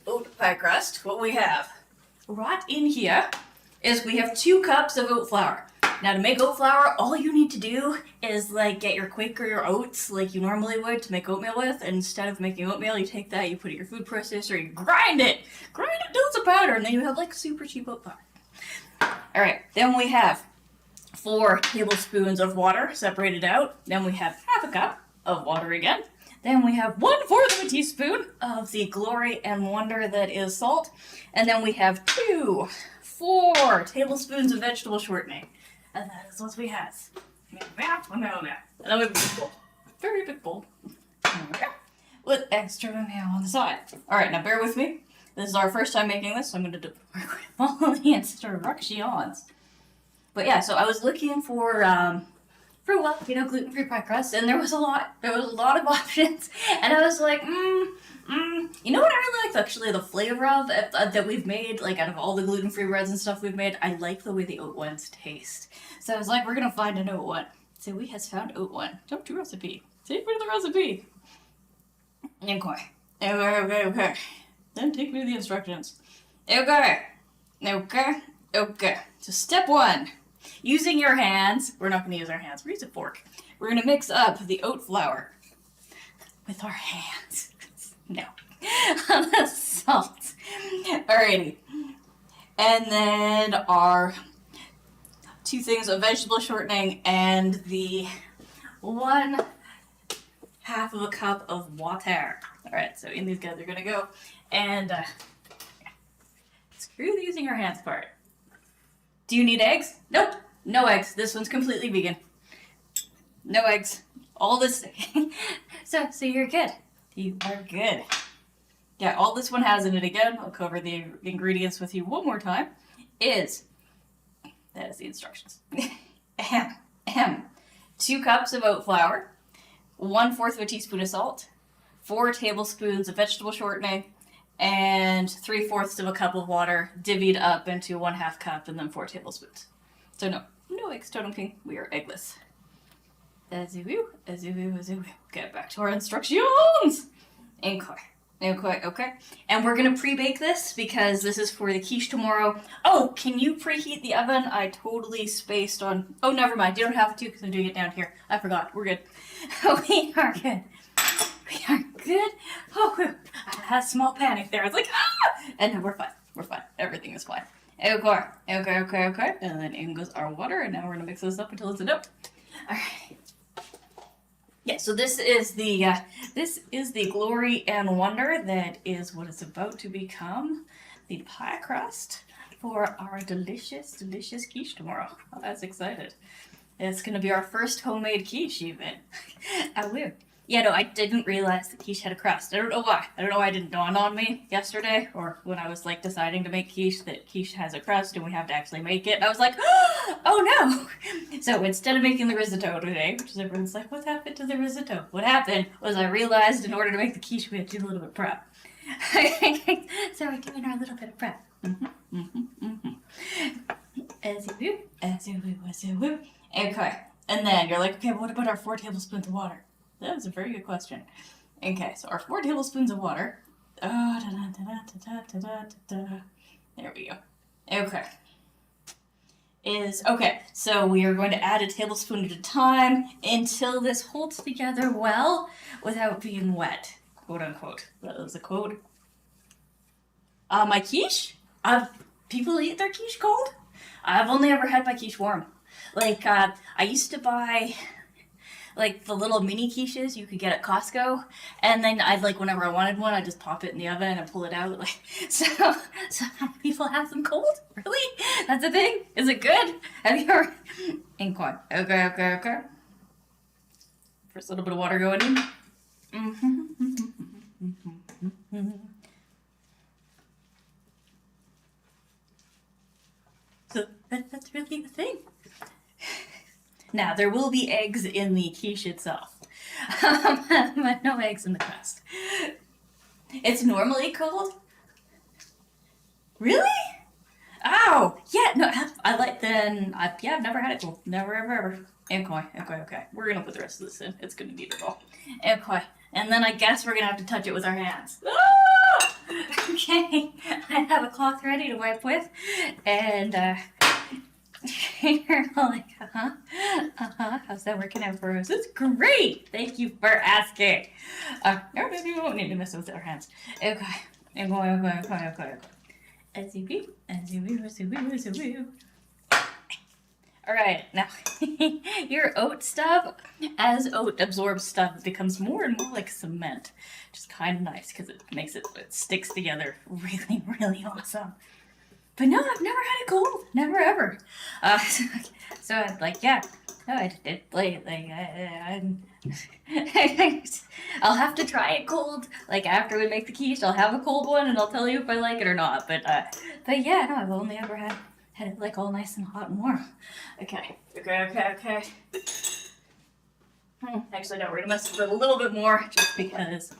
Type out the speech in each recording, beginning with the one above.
Oat pie crust, what we have right in here is we have 2 cups of oat flour. Now to make oat flour, all you need to do is get your Quaker or your oats like you normally would to make oatmeal with, and instead of making oatmeal, you take that, you put it in your food processor, you grind it till it's a powder, and then you have super cheap oat flour. Alright, then we have 4 tablespoons of water separated out, then we have half a cup of water again. Then we have 1/4 of a teaspoon of the glory and wonder that is salt. And then we have 4 tablespoons of vegetable shortening. And that is what we have. And then we have a big bowl. Very big bowl. With extra mayo on the side. Alright, now bear with me. This is our first time making this, so I'm going to follow the instructions. But yeah, so I was looking for gluten-free pie crust, and there was a lot of options, and I was like, you know what I really like actually the flavor of that we've made, out of all the gluten-free breads and stuff we've made, I like the way the oat ones taste. So I was like, we're gonna find an oat one. So we has found oat one. Jump to recipe. Take me to the recipe. Okay. Then take me to the instructions. Okay. So step 1. Using your hands, we're not going to use our hands, we're using a fork. We're going to mix up the oat flour with our hands. No. The salt. Alrighty. And then our 2 things of vegetable shortening and the 1/2 of a cup of water. Alright, so in these guys are going to go. And screw the using your hands part. Do you need eggs? Nope. No eggs. This one's completely vegan. No eggs. All this. So you're good. You are good. Yeah, all this one has in it again, I'll cover the ingredients with you one more time, that is the instructions. 2 cups of oat flour, 1/4 of a teaspoon of salt, 4 tablespoons of vegetable shortening, and 3/4 of a cup of water divvied up into 1/2 cup and then 4 tablespoons. So no eggs, totem. We are eggless. Get back to our instructions. Okay. And we're gonna pre-bake this because this is for the quiche tomorrow. Oh, can you preheat the oven? I totally spaced on. Oh, never mind. You don't have to because I'm doing it down here. I forgot. We're good. We are good. Oh, I had a small panic there. I was like, ah! And no, we're fine. Everything is fine. Okay. And then in goes our water, and now we're gonna mix this up until it's a dough. Alright. Yeah, so this is the glory and wonder that is what is about to become the pie crust for our delicious quiche tomorrow. Oh, that's excited. It's gonna be our first homemade quiche even. I will. Yeah, no, I didn't realize that quiche had a crust. I don't know why. It didn't dawn on me yesterday, or when I was deciding to make quiche, that quiche has a crust and we have to actually make it. And I was like, oh no! So instead of making the risotto today, which is everyone's like, what happened to the risotto? What happened was I realized in order to make the quiche we had to do a little bit of prep. So we're doing our little bit of prep. As you do. Okay, and then you're like, okay, what about our 4 tablespoons of water? That was a very good question. Okay, so our 4 tablespoons of water. There we go. Okay. So we are going to add a tablespoon at a time until this holds together well without being wet, quote unquote. That was a quote. My quiche? People eat their quiche cold? I've only ever had my quiche warm. I used to buy the little mini quiches you could get at Costco, and then whenever I wanted one, I'd just pop it in the oven and pull it out. So people have them cold? Really? That's a thing? Is it good? Have you ever? Okay. First little bit of water going in. So that's really the thing. Now, there will be eggs in the quiche itself, but no eggs in the crust. It's normally cold? Really? Oh, yeah, no, I've never had it cold. Never, ever. Okay. We're gonna put the rest of this in. It's gonna need it all. Okay. And then I guess we're gonna have to touch it with our hands. Ah! Okay, I have a cloth ready to wipe with, and you're like, how's that working out for us? It's great! Thank you for asking. No, we won't need to mess with our hands. Okay, okay. As you be. Alright, now, your oat stuff, as oat absorbs stuff, it becomes more and more like cement. Which is kind of nice, because it sticks together really, really awesome. But no, I've never had it cold. Never, ever. So I'm like, yeah. No, I did I'll have to try it cold. Like, after we make the quiche, I'll have a cold one, and I'll tell you if I like it or not. But yeah, no, I've only ever had it, like, all nice and hot and warm. Okay. Actually, no, we're gonna mess with it a little bit more, just because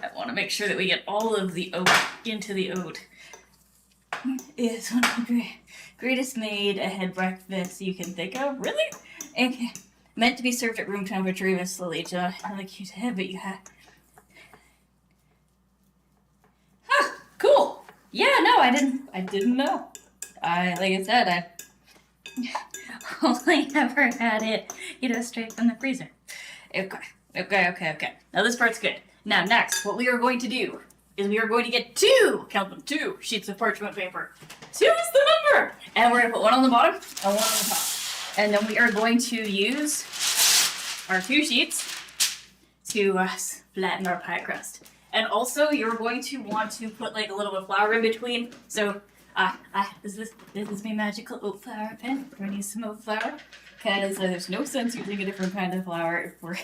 I want to make sure that we get all of the oat into the oat. It's one of the greatest made ahead breakfasts you can think of. Really? Okay. Meant to be served at room temperature, even slowly. Not like you said, but you had. Huh, cool. Yeah, no, I didn't know. Like I said, I only ever had it, straight from the freezer. Okay. Now this part's good. Now next, what we are going to do is we are going to get two sheets of parchment paper. 2 is the number! And we're going to put one on the bottom and one on the top. And then we are going to use our 2 sheets to flatten our pie crust. And also, you're going to want to put like a little bit of flour in between. So, this is my magical oat flour pen. We're going to use some oat flour, because there's no sense using a different kind of flour if we're,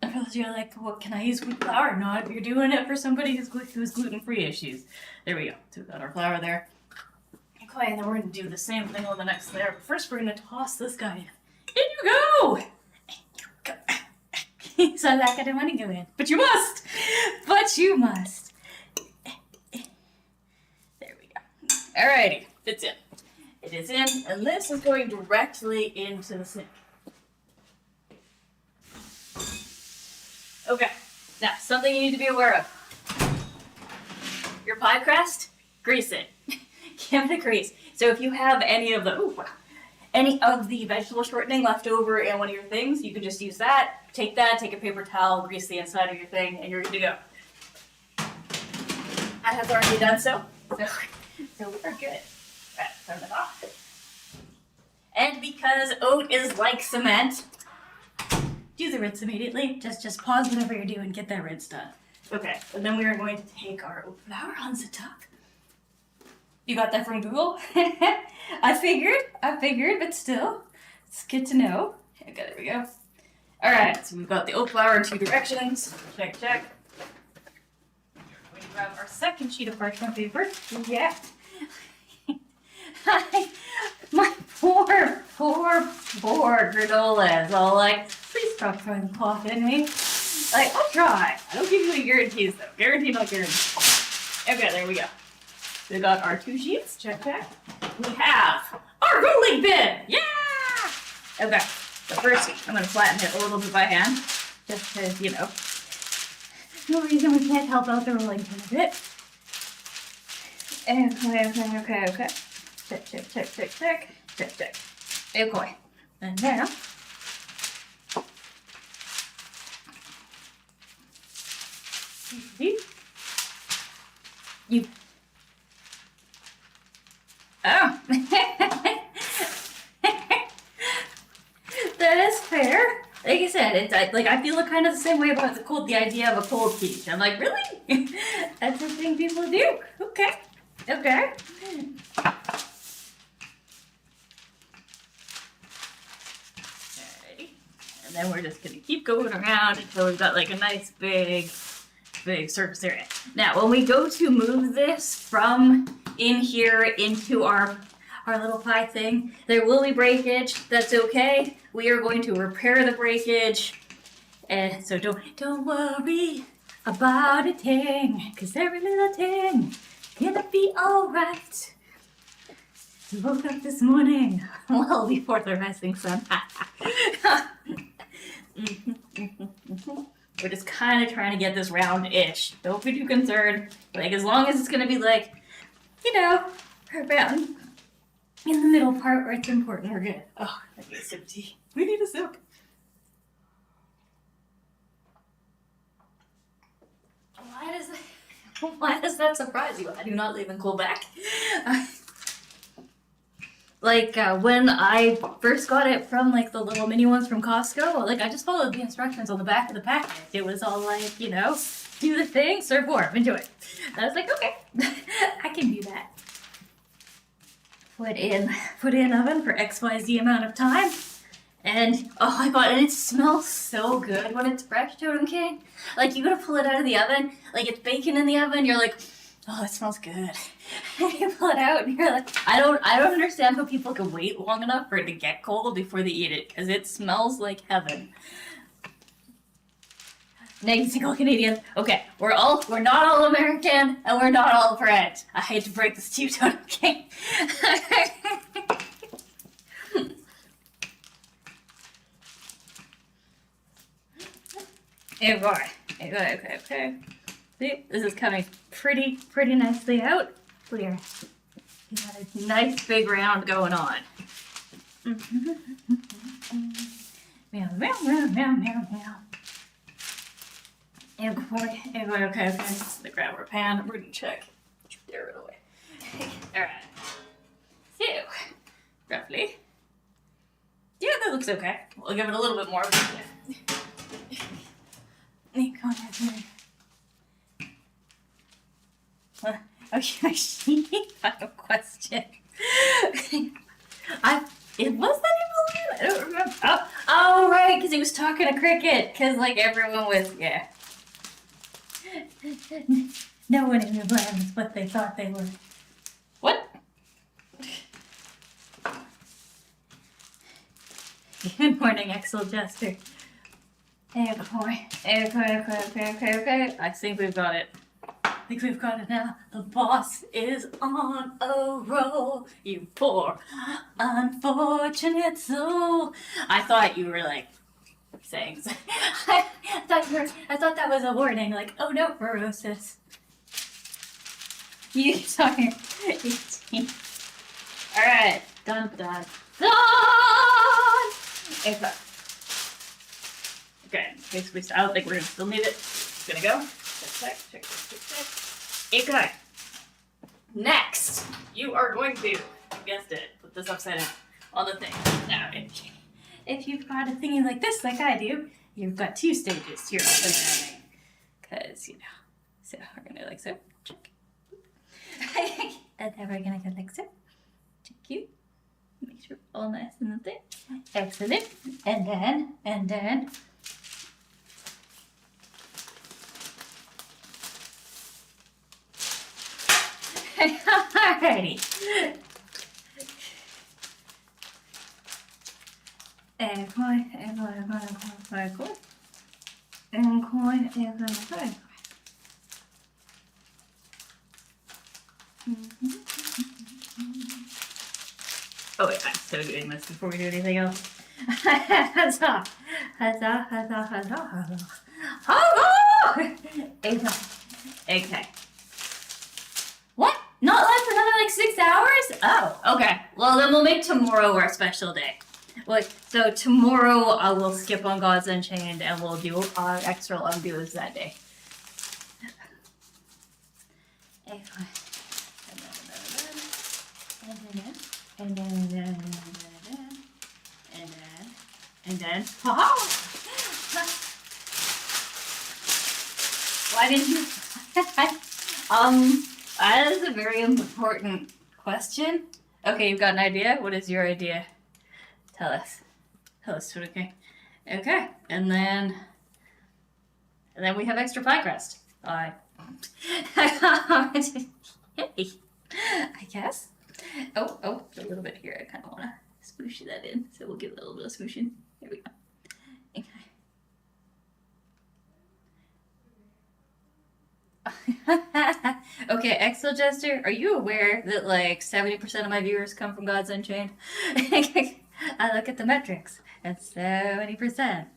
Unless you're like, well, can I use wheat flour? Not if you're doing it for somebody who's gluten-free issues. There we go. So we've got our flour there. Okay, and then we're going to do the same thing on the next layer. But first, we're going to toss this guy in. In you go! So like I don't want to go in. But you must! There we go. Alrighty. It's in. It is in, and this is going directly into the sink. Okay, now something you need to be aware of. Your pie crust, grease it. Give it a grease. So if you have any of the vegetable shortening left over in one of your things, you can just use that. Take a paper towel, grease the inside of your thing, and you're good to go. I have already done so we're good. Right, turn it off. And because oat is like cement, do the rinse immediately. Just pause whatever you're doing, get that rinse done. Okay, and then we are going to take our oat flour on the top. You got that from Google? I figured, but still, it's good to know. Okay, there we go. Alright, so we've got the oat flour in 2 directions. Check. We grab our second sheet of parchment paper. Yeah. My poor granola is all like, please stop trying to cough in me. Like, I'll try. I don't give you any guarantees, though. Guarantee, not guarantee. Okay, there we go. We got our 2 sheets. Check. We have our rolling bin. Yeah! Okay, so first, I'm going to flatten it a little bit by hand. Just because, no reason we can't help out the rolling pin a bit. Okay. Check. Okay. And now, you. Oh. That is fair. Like I said, I feel kind of the same way about the idea of a cold quiche. I'm like, really? That's the thing people do? Okay. Alrighty. And then we're just gonna keep going around until we've got like a nice big surface area. Now, when we go to move this from in here into our little pie thing, there will be breakage. That's okay. We are going to repair the breakage. And so don't worry about a thing, 'cause every little thing gonna be alright. I woke up this morning well before the rising sun. We're just kind of trying to get this round-ish. Don't be too concerned. Like, as long as it's going to be like, you know, around in the middle part where it's important, we're good. Oh, I need a sip of tea. We need a sip. Why does that surprise you? I do not live in Quebec. When I first got it from, like, the little mini ones from Costco, like, I just followed the instructions on the back of the package. It was all like, you know, do the thing, serve warm, enjoy. And I was like, okay, I can do that. Put in oven for XYZ amount of time. And, oh my god, and it smells so good when it's fresh, Totem King. Like, you gotta pull it out of the oven, like, it's baking in the oven, you're like, oh, it smells good. And you pull it out, and you're like, I don't understand how people can wait long enough for it to get cold before they eat it, because it smells like heaven. Nay, single Canadians. Okay, we're not all American, and we're not all French. I hate to break this to you, Totem King. Okay. See, this is coming pretty nicely out. Clear. You got a nice big round going on. Meow, meow, meow, meow, meow, meow. Okay. The grab our pan. We're gonna check. There it away. Alright. So, roughly. Yeah, that looks okay. We'll give it a little bit more. Okay, I have a question. Was that even? I don't remember. Oh, right, because he was talking to Cricket. Because, like, everyone was, yeah. No one in the land is what they thought they were. What? Good morning, Excel Jester. Okay. I think we've got it. Now. The boss is on a roll. You poor unfortunate soul. I thought you were like saying. I thought that was a warning. Like, oh no, Ferocious. You sorry. All right, done. Okay, basically, I don't think we're gonna still need it. It's gonna go. Check. Okay. Next, you are going to, you guessed it, put this upside down on the thing. Now, if you've got a thingy like this, like I do, you've got two stages to your upside down. Because, you know, so we're gonna like so, check. And then we're gonna go like so. Check you. Make sure all nice in the thing. Excellent. And then. Alrighty. And coin. Oh wait, I'm still doing this before we do anything else. Huzzah! Okay. What? Not last another like 6 hours? Oh, okay. Well, then we'll make tomorrow our special day. Like, so tomorrow I will skip on Gods Unchained and we'll do our extra undos that day. And then, why didn't you? That is a very important question. Okay, you've got an idea? What is your idea? Tell us, okay. Okay, and then we have extra pie crust. I guess. Oh, a little bit here. I kind of want to smoosh that in, so we'll give it a little bit of smooshing. Here we go. Okay. Okay, Excel Jester, are you aware that like 70% of my viewers come from Gods Unchained? I look at the metrics. It's 70%.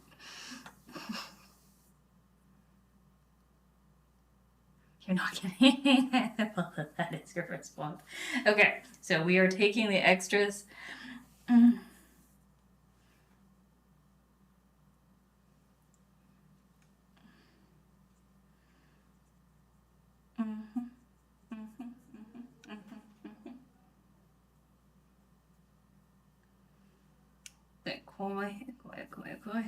You're not kidding. Well, that is your response. Okay, so we are taking the extras. Mm.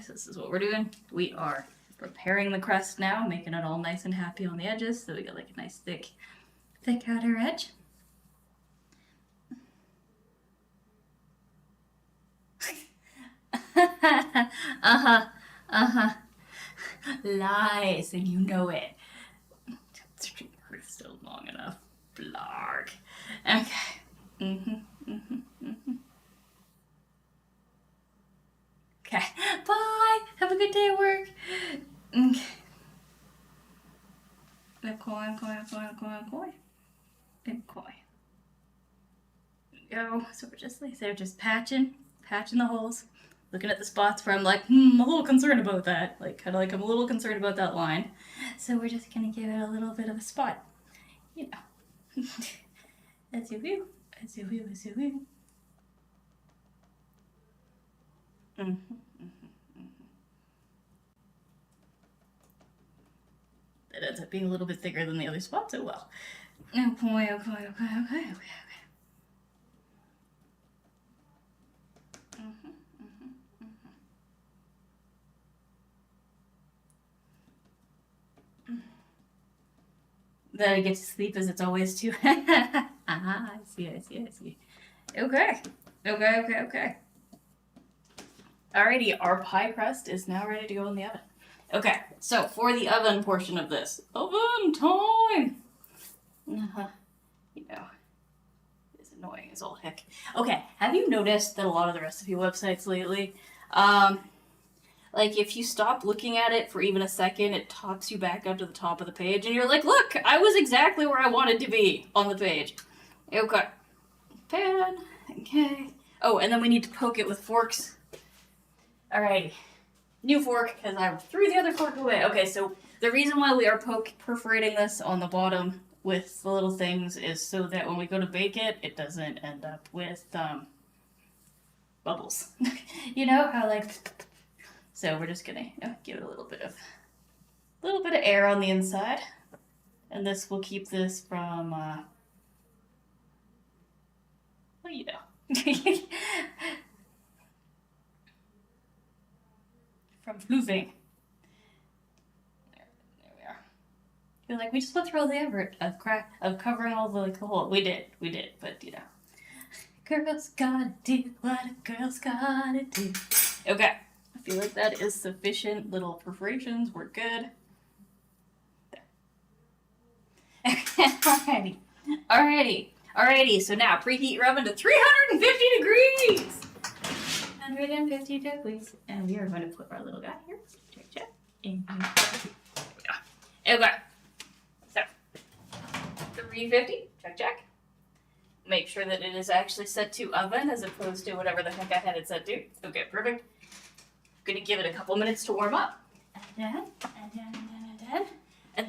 So this is what we're doing. We are preparing the crust now, making it all nice and happy on the edges, so we get like a nice thick outer edge. Lies, and you know it. We're still long enough. Blarg. Okay. Okay. Bye. Have a good day at work. Okay. Go. So we're just like there, just patching the holes. Looking at the spots where I'm like, I'm a little concerned about that. Like, kind of like I'm a little concerned about that line. So we're just gonna give it a little bit of a spot. You know. As you will. As you will, as you will. That ends up being a little bit thicker than the other spots, oh well. Okay. Then I get to sleep as it's always too. I see. Okay. Alrighty, our pie crust is now ready to go in the oven. Okay, so for the oven portion of this, oven time! You know, it's annoying as all heck. Okay, have you noticed that a lot of the recipe websites lately, like if you stop looking at it for even a second, it tops you back up to the top of the page, and you're like, look, I was exactly where I wanted to be on the page. Okay. Pan. Okay. Oh, and then we need to poke it with forks. Alrighty. New fork, because I threw the other fork away. Okay, so the reason why we are perforating this on the bottom with the little things is so that when we go to bake it, it doesn't end up with bubbles. You know how like. So we're just gonna give it a little bit of air on the inside, and this will keep this from well, you know, from floofing. There we are. You're like, we just went through all the effort of covering all the hole. We did, but you know, girls gotta do what a girl's gotta do. Okay. I feel like that is sufficient little perforations. We're good. There. Alrighty. So now preheat your oven to 350 degrees. 150 degrees. And we are going to put our little guy here. Check. In here. Okay. So 350. Check. Make sure that it is actually set to oven as opposed to whatever the heck I had it set to. Okay, perfect. Gonna give it a couple minutes to warm up. And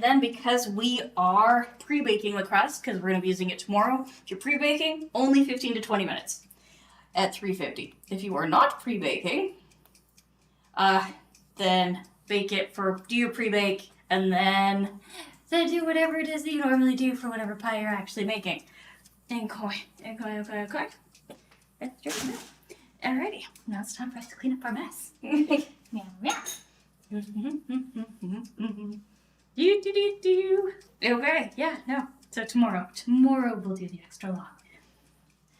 then because we are pre-baking the crust, because we're gonna be using it tomorrow, if you're pre-baking, only 15 to 20 minutes at 350. If you are not pre-baking, then do your pre-bake, and then do whatever it is that you normally do for whatever pie you're actually making. Okay. That's just it. Alrighty, now it's time for us to clean up our mess. Okay, so tomorrow we'll do the extra long.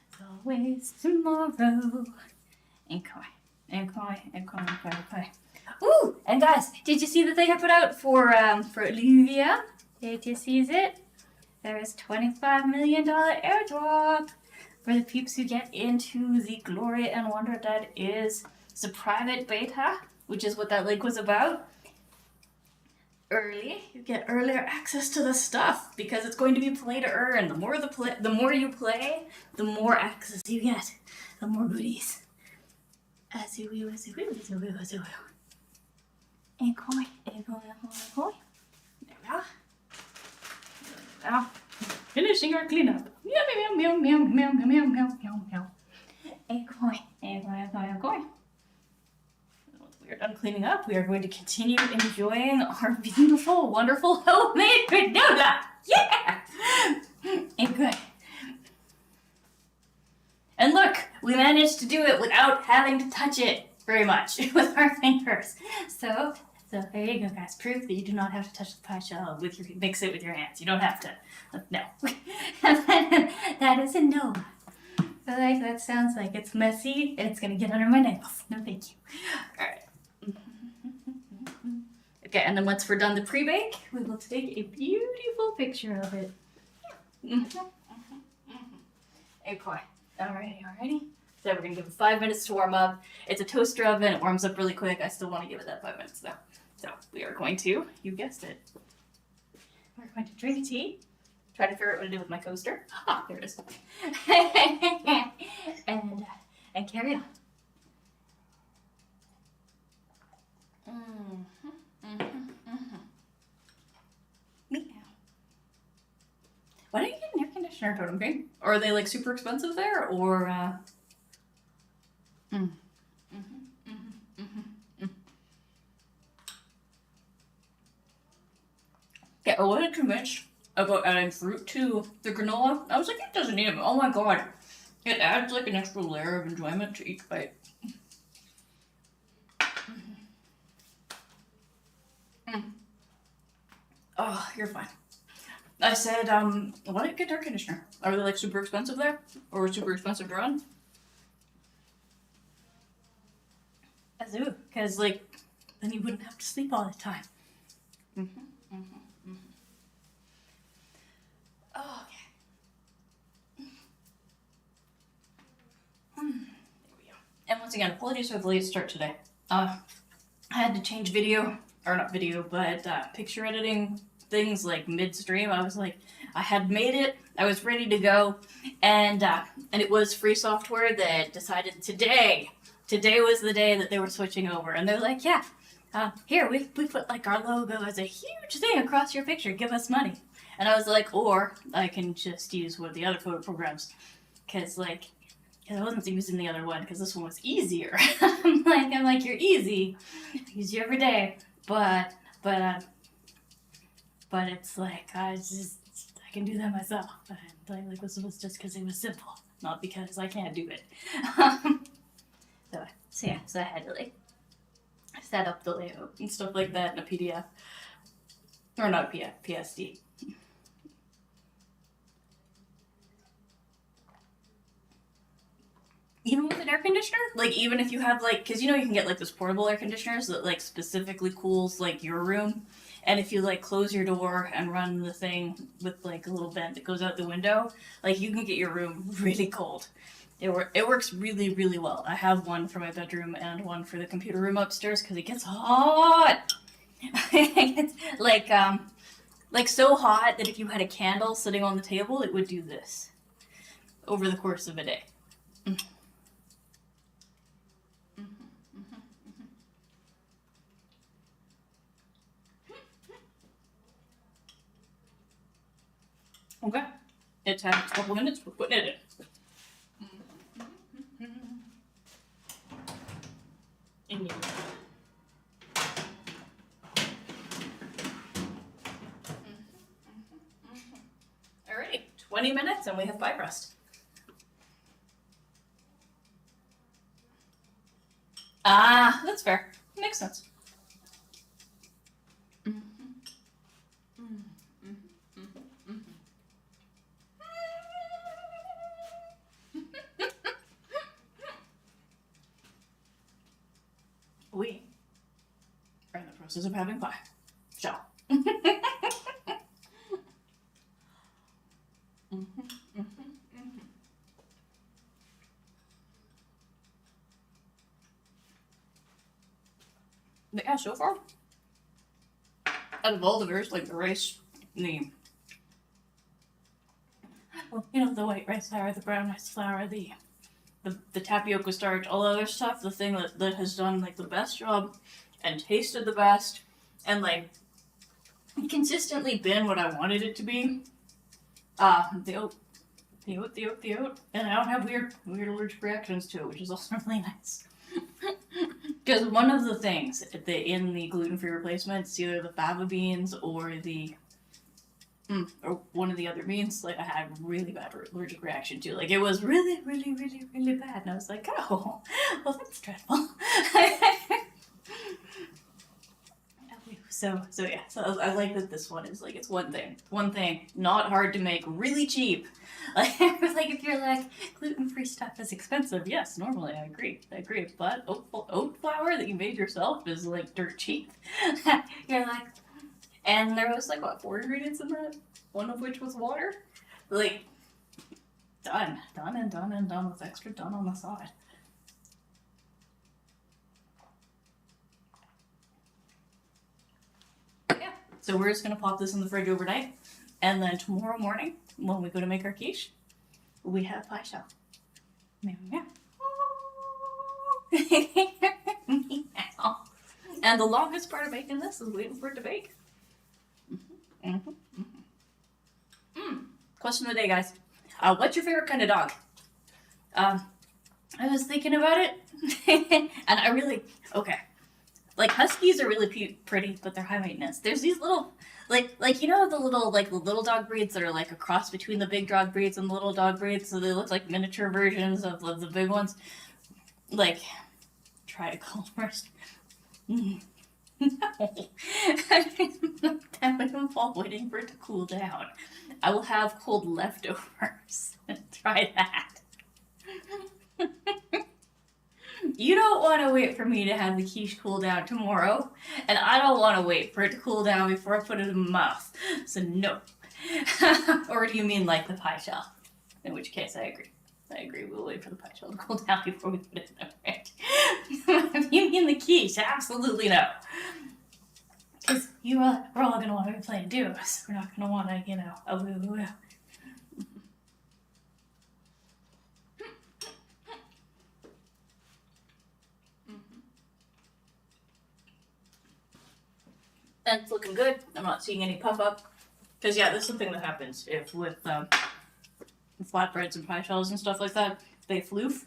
It's always tomorrow. Okay. Ooh, and guys, did you see the thing I put out for Olivia? Did you see it? There is $25 million airdrop. For the peeps who get into the glory and wonder that is the private beta, which is what that link was about. You get earlier access to the stuff because it's going to be play to earn. The more you play, the more access you get, the more goodies. As you will. And koi. There we are. Now, finishing our cleanup. Meow, meow, meow, meow, meow, meow, meow, meow, meow, meow. A coin, a coin, a coin, a coin. Once we are done cleaning up, we are going to continue enjoying our beautiful, wonderful homemade granola. Yeah! A coin. And look, we managed to do it without having to touch it very much with our fingers. So there you go, guys. Proof that you do not have to touch the pie shell with your mix it with your hands. You don't have to. No. That is a no. Like that sounds like it's messy and it's gonna get under my nails. No, thank you. All right. Okay, and then once we're done the pre-bake, we will take a beautiful picture of it. Okay. Alrighty. So we're gonna give it 5 minutes to warm up. It's a toaster oven, it warms up really quick. I still want to give it that 5 minutes though. So we are going to, you guessed it, we're going to drink tea, try to figure out what to do with my coaster. Ah, there it is. and carry on. Meow. Why don't you get an air conditioner, Totem King? Or are they like super expensive there, or Yeah, I wasn't convinced about adding fruit to the granola. I was like, it doesn't need it. Oh my god. It adds like an extra layer of enjoyment to each bite. Oh, you're fine. I said, why don't you get air conditioner? Are they like super expensive there? Or super expensive to run? I do, because like, then you wouldn't have to sleep all the time. Oh, okay. There we go. And once again, apologies for the late start today. I had to change video, or not video, but picture editing things like midstream. I was like, I had made it, I was ready to go, and it was free software that decided today was the day that they were switching over, and they're like, yeah, here, we put like our logo as a huge thing across your picture, give us money. And I was like, or I can just use one of the other photo programs, because I wasn't using the other one because this one was easier. I'm like, you're easy, I use you every day, but it's like I can do that myself. And like this was just because it was simple, not because I can't do it. So I had to like set up the layout and stuff like that in a PDF, or not a PDF, PSD. Even with an air conditioner, like even if you have like, because you can get like those portable air conditioners that like specifically cools like your room, and if you like close your door and run the thing with like a little vent that goes out the window, like you can get your room really cold. It works really, really well. I have one for my bedroom and one for the computer room upstairs because it gets hot. It's like so hot that if you had a candle sitting on the table, it would do this over the course of a day. Okay, it's had a couple minutes. We're putting it in. Alrighty, 20 minutes and we have pie crust. Ah, that's fair. Makes sense. We are in the process of having pie. So. But yeah, so far, out of all the various, like the rice, the white rice flour, the brown rice flour, the tapioca starch, all the other stuff, the thing that has done like the best job and tasted the best and like consistently been what I wanted it to be The oat, and I don't have weird allergic reactions to it, which is also really nice. Because one of the things in the gluten-free replacements, either the fava beans or or one of the other beans, like I had a really bad allergic reaction to. Like it was really, really, really, really bad, and I was like, oh, well, that's dreadful. So yeah. So I like that this one is like it's one thing, not hard to make, really cheap. Like if you're like gluten-free stuff is expensive, yes, normally I agree. But oat flour that you made yourself is like dirt cheap. You're like, and there was like what 4 ingredients in that, one of which was water. Like done with extra done on the side. So we're just gonna pop this in the fridge overnight, and then tomorrow morning, when we go to make our quiche, we have pie shell. Meow, meow. And the longest part of making this is waiting for it to bake. Question of the day, guys. What's your favorite kind of dog? I was thinking about it, and I really Like huskies are really pretty, but they're high maintenance. There's these little, like you know the little dog breeds that are like a cross between the big dog breeds and the little dog breeds, so they look like miniature versions of the big ones. Like, try to call first. No, I'm while waiting for it to cool down. I will have cold leftovers. Try that. You don't want to wait for me to have the quiche cool down tomorrow, and I don't want to wait for it to cool down before I put it in my mouth. So no. Or do you mean like the pie shell? In which case, I agree. We'll wait for the pie shell to cool down before we put it in the fridge. If you mean the quiche, absolutely no. Because we're all going to want to be playing duos. We're not going to want to, And it's looking good. I'm not seeing any puff up. Because yeah, that's something that happens if with flatbreads and pie shells and stuff like that, they floof.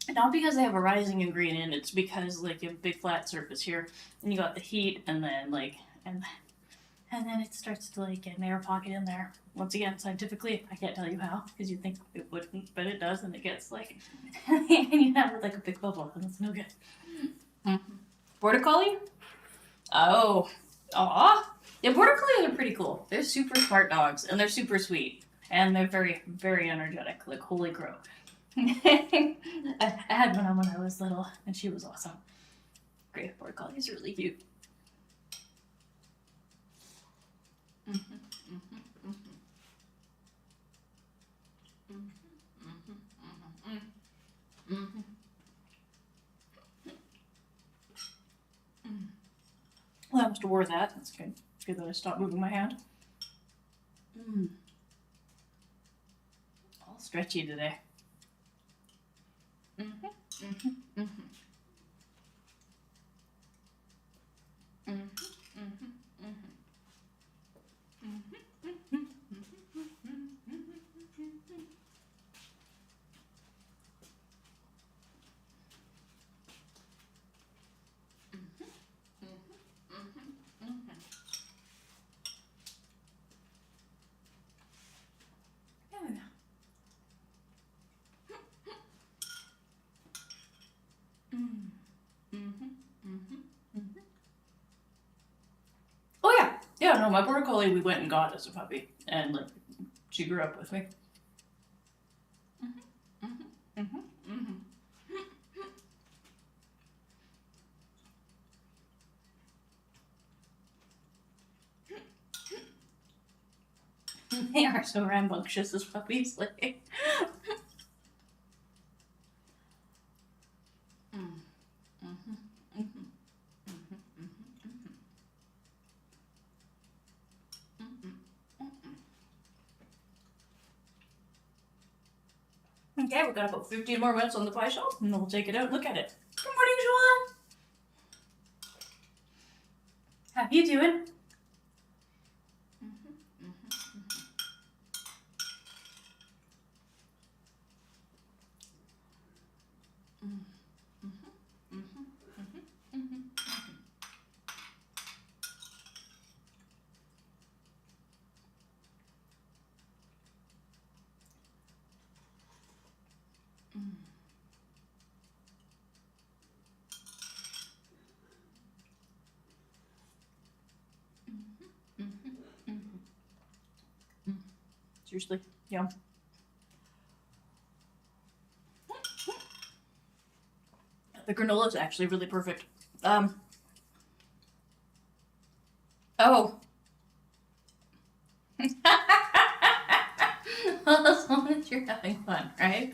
Not because they have a rising ingredient, it's because like you have a big flat surface here, and you got the heat, and then and then it starts to like get an air pocket in there. Once again, scientifically, I can't tell you how, because you'd think it wouldn't, but it does, and it gets like, and you have like a big bubble, and it's no good. Border Collie? Oh. Aw. Yeah, Border Collies are pretty cool. They're super smart dogs, and they're super sweet. And they're very, very energetic. Like, holy crow. I had one when I was little, and she was awesome. Great Border Collies are really cute. Well, I must have wore that. That's good. It's good that I stopped moving my hand. All stretchy today. Oh yeah, yeah. No, my Border Collie we went and got as a puppy, and like she grew up with me. They are so rambunctious as puppies, like. Okay, we've got about 15 more minutes on the pie shell, and then we'll take it out and look at it. Good morning, Joanne! How you doing? Seriously, yeah. The granola is actually really perfect. Oh. Well, as long as you're having fun, right?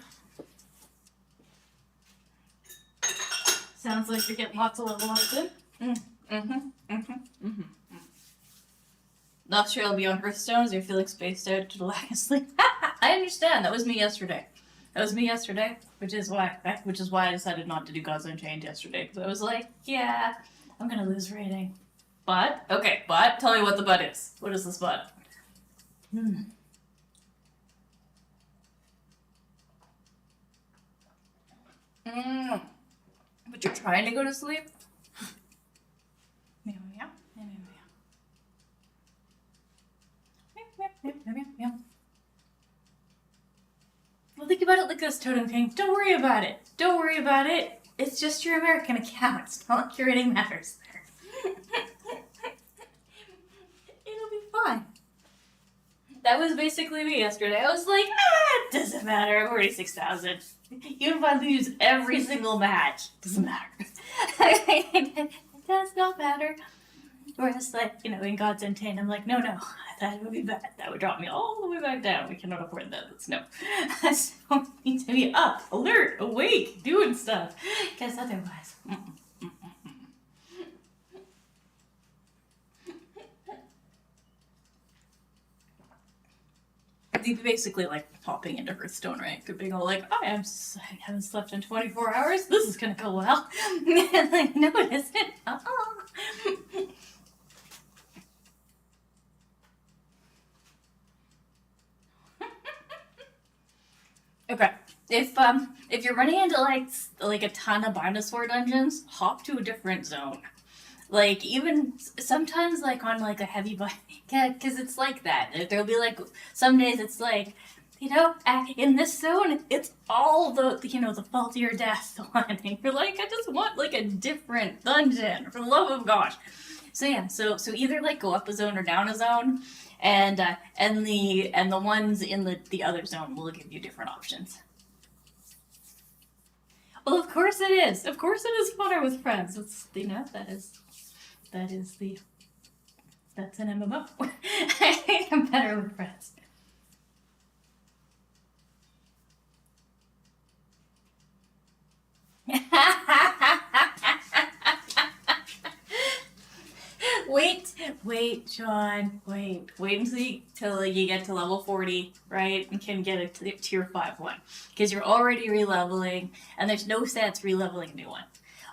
Sounds like you're getting lots of level ups in. Not sure I'll be on Hearthstones. You're feeling spaced out to the lack of sleep. I understand. That was me yesterday. Which is why I decided not to do Gods Unchained yesterday. Because I was like, yeah, I'm gonna lose rating. But tell me what the but is. What is this but? But you're trying to go to sleep? Well, think about it like this, Totem King. Don't worry about it. It's just your American account. It's not like your rating matters there. It'll be fine. That was basically me yesterday. I was like, it doesn't matter. I'm already 6,000. Even if I lose every single match, doesn't matter. It does not matter. Whereas, like, in Gods Unchained, I'm like, no, I thought it would be bad. That would drop me all the way back down. We cannot afford that. That's no. So I need to be up, alert, awake, doing stuff. Because otherwise, I think basically like popping into Hearthstone, right? Being all like, I haven't slept in 24 hours. This is gonna go well. And like, no, it isn't. Okay. If you're running into like a ton of dinosaur dungeons, hop to a different zone. Like, even sometimes, like, on, like, a heavy bike, because it's like that. There'll be, like, some days it's like, in this zone, it's all the fault of your death one. And you're like, I just want, like, a different dungeon, for the love of gosh. So, yeah, so either, like, go up a zone or down a zone, and the ones in the other zone will give you different options. Well, of course it is. Of course it is funner with friends. It's, that's an MMO. I'm better with friends. Wait, John. Wait until you get to level 40, right? And can get a tier 5 one. Because you're already re-leveling, and there's no sense re-leveling a new one.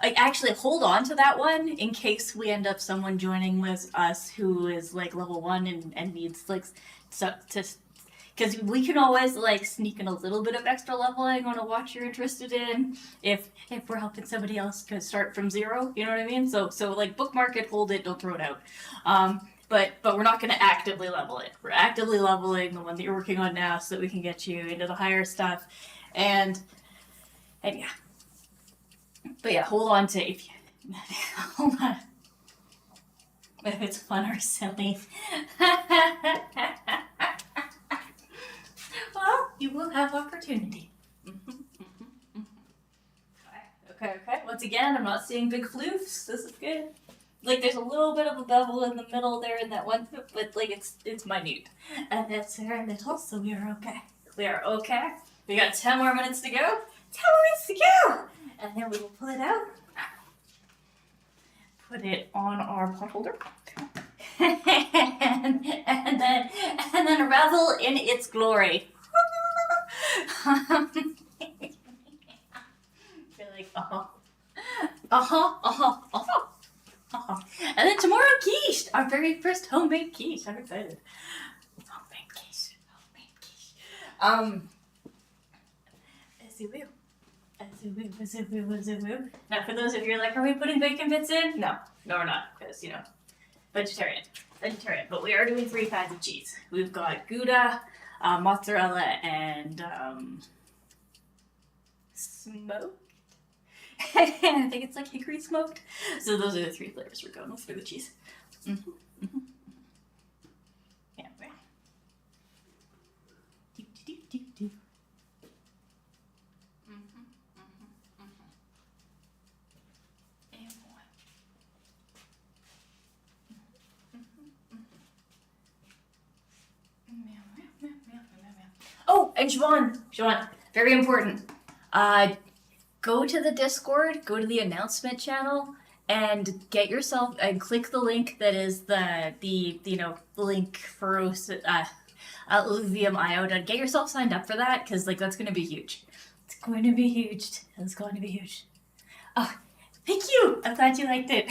Like, actually, hold on to that one in case we end up someone joining with us who is, like, level 1 and needs, like, because we can always, like, sneak in a little bit of extra leveling on a watch you're interested in if we're helping somebody else start from 0, you know what I mean? So like, bookmark it, hold it, don't throw it out. But we're not going to actively level it. We're actively leveling the one that you're working on now so that we can get you into the higher stuff. And yeah. But yeah, hold on to hold on. If it's fun or silly. Well, you will have opportunity. Okay. Once again, I'm not seeing big floofs. This is good. Like, there's a little bit of a bevel in the middle there in that one, but like it's minute. And it's very little, so we are okay. We are okay. We got 10 more minutes to go. 10 more minutes to go! And then we will pull it out. Put it on our pot holder. and then revel in its glory. You're like, And then tomorrow, quiche! Our very first homemade quiche. I'm excited. Homemade quiche. Now, for those of you like, are we putting bacon bits in? No, we're not, because, vegetarian. But we are doing 3 kinds of cheese. We've got Gouda, mozzarella, and smoked. I think it's like hickory smoked. So those are the 3 flavors we're going with for the cheese. Yeah. do. Oh, and Siobhan, very important. Go to the Discord, go to the announcement channel, and get yourself and click the link that is the link for Lithium iodine. Get yourself signed up for that because like that's gonna be huge. It's going to be huge. It's going to be huge. Oh, thank you. I'm glad you liked it.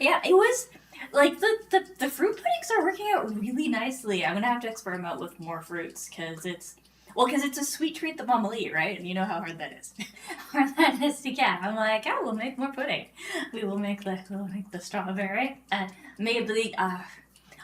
Yeah, it was like the fruit puddings are working out really nicely. I'm gonna have to experiment with more fruits because it's a sweet treat that Mom will eat, right? And you know how hard that is. Hard that is to get. I'm like, oh, we'll make more pudding. We'll make the strawberry. Maybe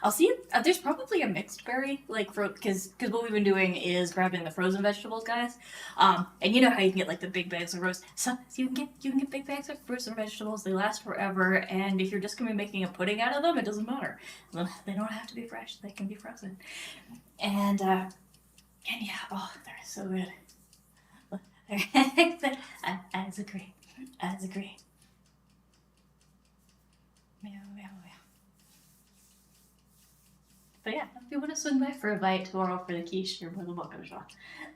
I'll see. There's probably a mixed berry, like because what we've been doing is grabbing the frozen vegetables, guys. And you know how you can get like the big bags of roast. So you can get big bags of frozen vegetables. They last forever, and if you're just gonna be making a pudding out of them, it doesn't matter. They don't have to be fresh. They can be frozen. And yeah, oh, they're so good. I agree. Meow, meow, meow. But yeah, if you want to swing by for a bite tomorrow for the quiche, you're more than welcome, Sean.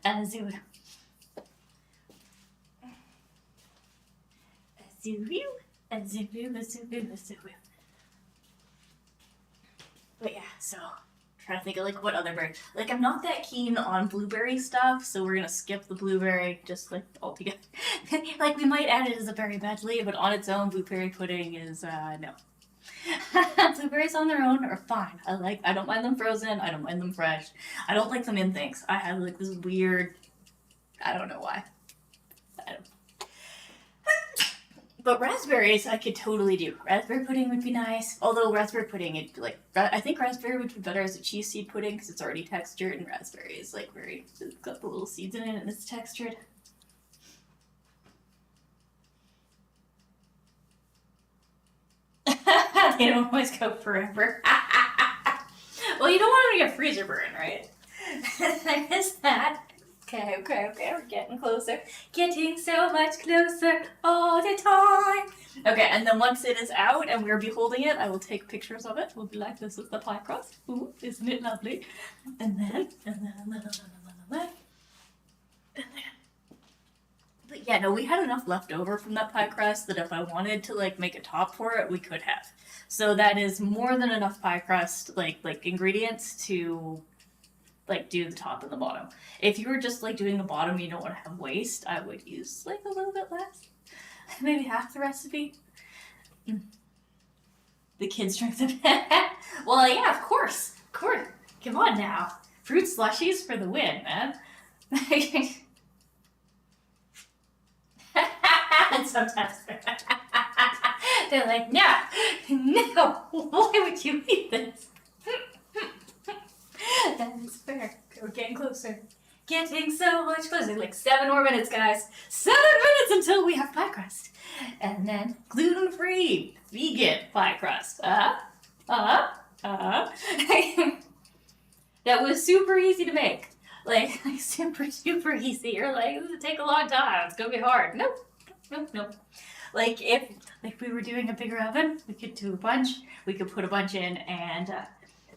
As you will. But yeah, so trying to think of like what other berry. Like I'm not that keen on blueberry stuff, so we're gonna skip the blueberry just like altogether. Like we might add it as a berry badly, but on its own, blueberry pudding is no. Blueberries on their own are fine. I don't mind them frozen. I don't mind them fresh. I don't like them in things. I have like this weird. I don't know why. But raspberries, I could totally do. Raspberry pudding would be nice. Although raspberry pudding, I think raspberry would be better as a cheese seed pudding because it's already textured, and raspberry is like it's got the little seeds in it and it's textured. They don't always go forever. Well, you don't want them to get freezer burn, right? I missed that. Okay, we're getting closer. Getting so much closer all the time. Okay, and then once it is out and we're beholding it, I will take pictures of it. We'll be like, this is the pie crust. Ooh, isn't it lovely? And then. But yeah, no, we had enough left over from that pie crust that if I wanted to like make a top for it, we could have. So that is more than enough pie crust, like ingredients to like do the top and the bottom. If you were just like doing the bottom, you don't want to have waste, I would use like a little bit less. Maybe half the recipe. The kids drink the Well, yeah, of course. Come on now. Fruit slushies for the win, man. And sometimes they're like, no, why would you eat this? That is fair. We're getting closer. Getting so much closer. Like 7 more minutes, guys. 7 minutes until we have pie crust. And then gluten-free, vegan pie crust. That was super easy to make. Like super easy. You're like, this would take a long time. It's gonna be hard. Nope. Like if we were doing a bigger oven, we could do a bunch. We could put a bunch in, and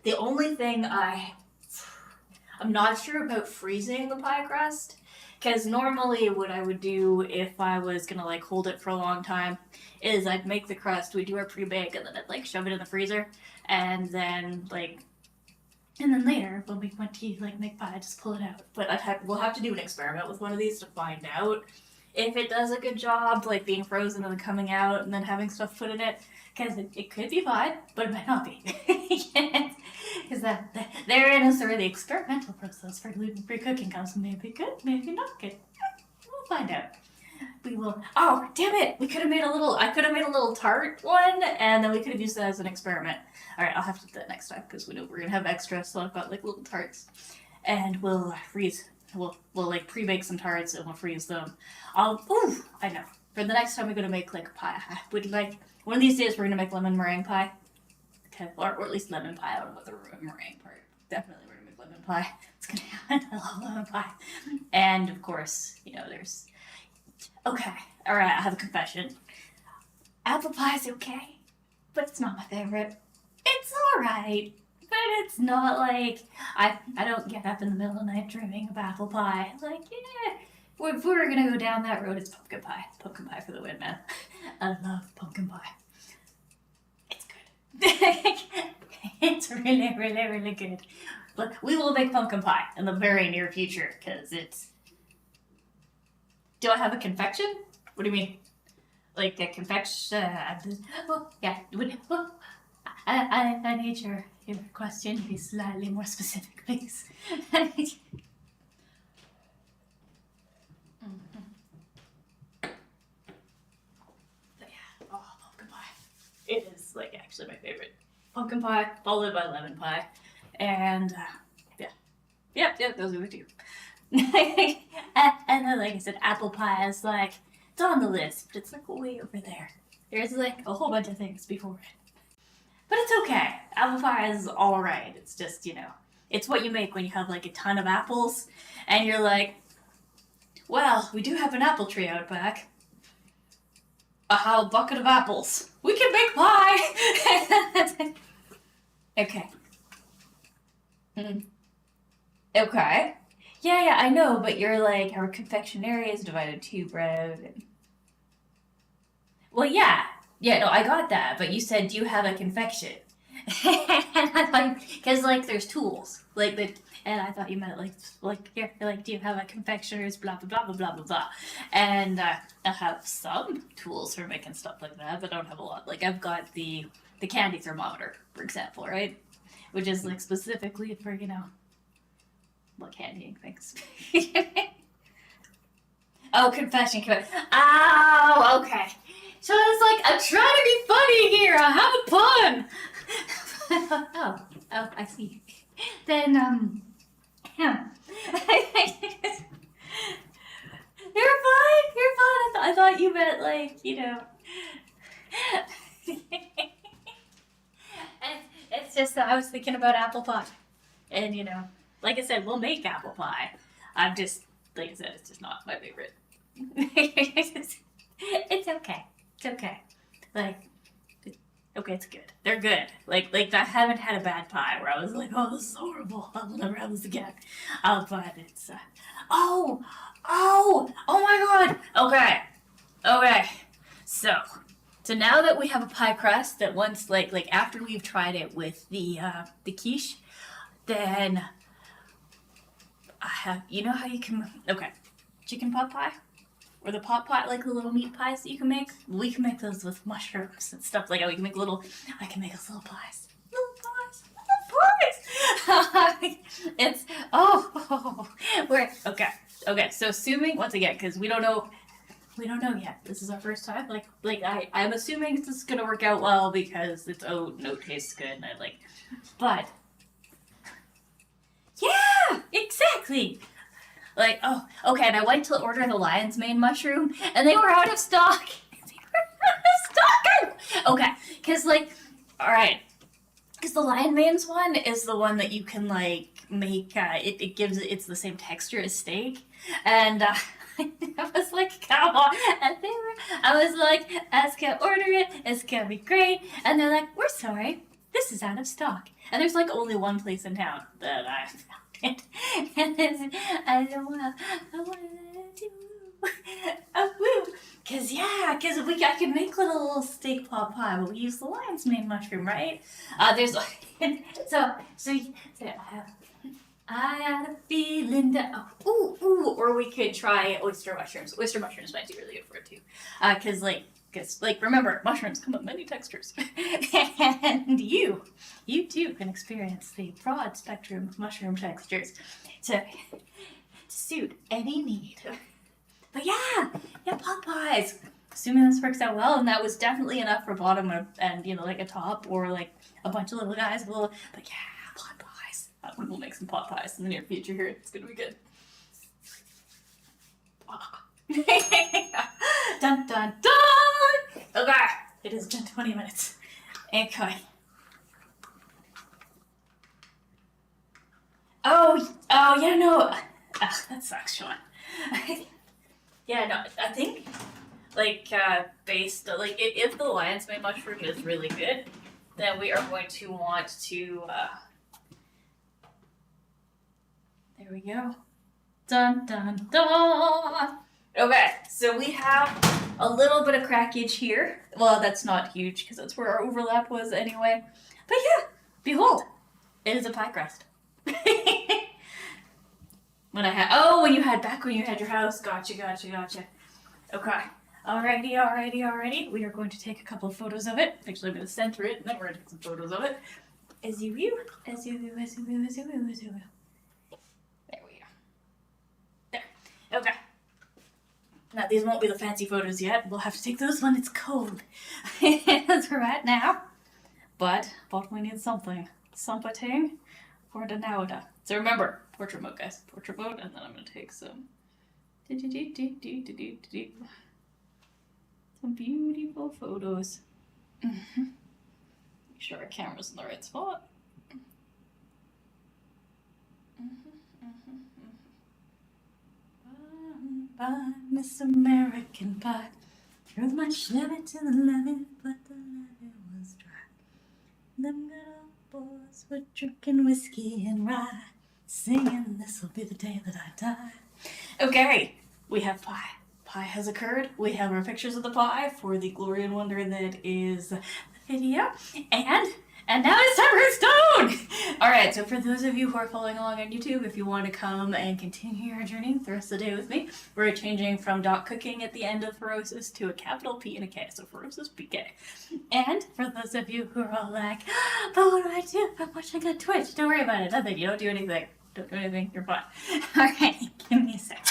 the only thing I'm not sure about freezing the pie crust, because normally what I would do if I was gonna like hold it for a long time is I'd make the crust, we'd do our pre-bake, and then I'd like shove it in the freezer, and then later when we went to like make pie, I'd just pull it out. But we'll have to do an experiment with one of these to find out if it does a good job, like being frozen and then coming out and then having stuff put in it, because it could be fine, but it might not be. Because therein is where the experimental process for gluten-free cooking comes. Maybe good, maybe not good. We'll find out. We will. Oh, damn it! I could have made a little tart one, and then we could have used that as an experiment. All right, I'll have to do that next time because we know we're gonna have extra. So I've got like little tarts, and we'll freeze. We'll like pre-bake some tarts and we'll freeze them. I know. For the next time we're gonna make like pie, I would like one of these days we're gonna make lemon meringue pie. Okay, or at least lemon pie. I don't know about the meringue part. Definitely we're gonna make lemon pie. It's gonna I love lemon pie. And of course, there's. Okay, alright, I have a confession. Apple pie's okay, but it's not my favorite. It's alright, but it's not like. I don't get up in the middle of the night dreaming of apple pie. Like, yeah. If we're gonna go down that road, it's pumpkin pie. Pumpkin pie for the win, man. I love pumpkin pie. It's good. It's really, really, really good. Look, we will make pumpkin pie in the very near future, because it's... Do I have a confection? What do you mean? Like a confection? Well, yeah. I need your question to be slightly more specific, please. Pumpkin pie. It is like actually my favorite. Pumpkin pie, followed by lemon pie, and yeah, those are the two. And then, like I said, apple pie is like it's on the list, but it's like way over there. There's like a whole bunch of things before it, but it's okay. Apple pie is all right. It's just it's what you make when you have like a ton of apples, and you're like, well, we do have an apple tree out back. A whole bucket of apples. We can make pie! Okay. Okay. Yeah, I know, but you're like, our confectionery is divided too, bro. Well, yeah. Yeah, no, I got that, but you said, do you have a confection? And I thought, because, like, there's tools. And I thought you meant, here, do you have a confectioner's blah, blah, blah, blah, blah, blah, blah. And I have some tools for making stuff like that, but I don't have a lot. Like, I've got the candy thermometer, for example, right? Which is, like, specifically for, candying things. Oh, confession. Oh, okay. So it's like, I'm trying to be funny here. I have a pun. Oh, I see. Then, yeah. You're fine. I thought you meant, It's just that I was thinking about apple pie. And, like I said, we'll make apple pie. I'm just, like I said, it's just not my favorite. It's okay. It's okay. Okay, it's good. They're good. Like I haven't had a bad pie where I was like, oh, this is horrible. I will never have this again. But it's, oh my god. Okay. So now that we have a pie crust that once, like after we've tried it with the quiche, then I have, how you can, okay, chicken pot pie? Or the pot pie, like the little meat pies that you can make. We can make those with mushrooms and stuff like that. I can make us little pies. It's, okay. So assuming, once again, because we don't know yet. This is our first time. I'm assuming this is gonna work out well because it's oat and oat tastes good and but yeah, exactly. Okay, and I went to order the lion's mane mushroom, and they were out of stock. Okay, because, alright, because the lion mane's one is the one that you can, make, it's the same texture as steak, and, I was like, come on, and I was like, Aska, order it, it's gonna be great, and they're like, we're sorry, this is out of stock, and there's, only one place in town that I found. And I want to do because I can make little steak pot pie, but we use the lion's mane mushroom, right? There's so I had a feeling that or we could try oyster mushrooms. Oyster mushrooms might be really good for it too, because remember, mushrooms come with many textures, and you too can experience the broad spectrum of mushroom textures to suit any need. But yeah, pot pies. Assuming this works out well, and that was definitely enough for bottom and a top or a bunch of little guys. But yeah, pot pies. We'll make some pot pies in the near future here. It's gonna be good. Dun dun dun! Okay, it has been 20 minutes. Okay. Oh, Oh, yeah, no. That sucks, Sean. Yeah, no, I think, like, based, like, if the lion's mane mushroom is really good, then we are going to want to, there we go. Dun, dun, dun. Okay, so we have a little bit of crackage here. Well, that's not huge because that's where our overlap was anyway. But yeah, behold, it is a pie crust. When you had your house. Gotcha. Okay. Alrighty. We are going to take a couple of photos of it. Actually, I'm going to center it, and then we're going to take some photos of it. As you view. There we go. There. Okay. Now, these won't be the fancy photos yet. We'll have to take those when it's cold. That's right now. But we need something. Something for the nowada. So remember, portrait mode, guys. Portrait mode, and then I'm going to take some beautiful photos. Make sure our camera's in the right spot. Bye, Miss American Pie. Threw my Chevy to the levee, but the levee was dry. Them good old boys were drinking whiskey and rye, singing, "This'll be the day that I die." Okay, we have pie. Pie has occurred. We have our pictures of the pie for the glory and wonder that is the video. And now it's time for Stone! Alright, so for those of you who are following along on YouTube, if you want to come and continue your journey the rest of the day with me, we're changing from dot cooking at the end of Ferocis to a capital P and a K, so Ferocis PK. And for those of you who are all like, but what do I do if I'm watching on Twitch? Don't worry about it, nothing, you don't do anything. Don't do anything, you're fine. Alright, give me a sec.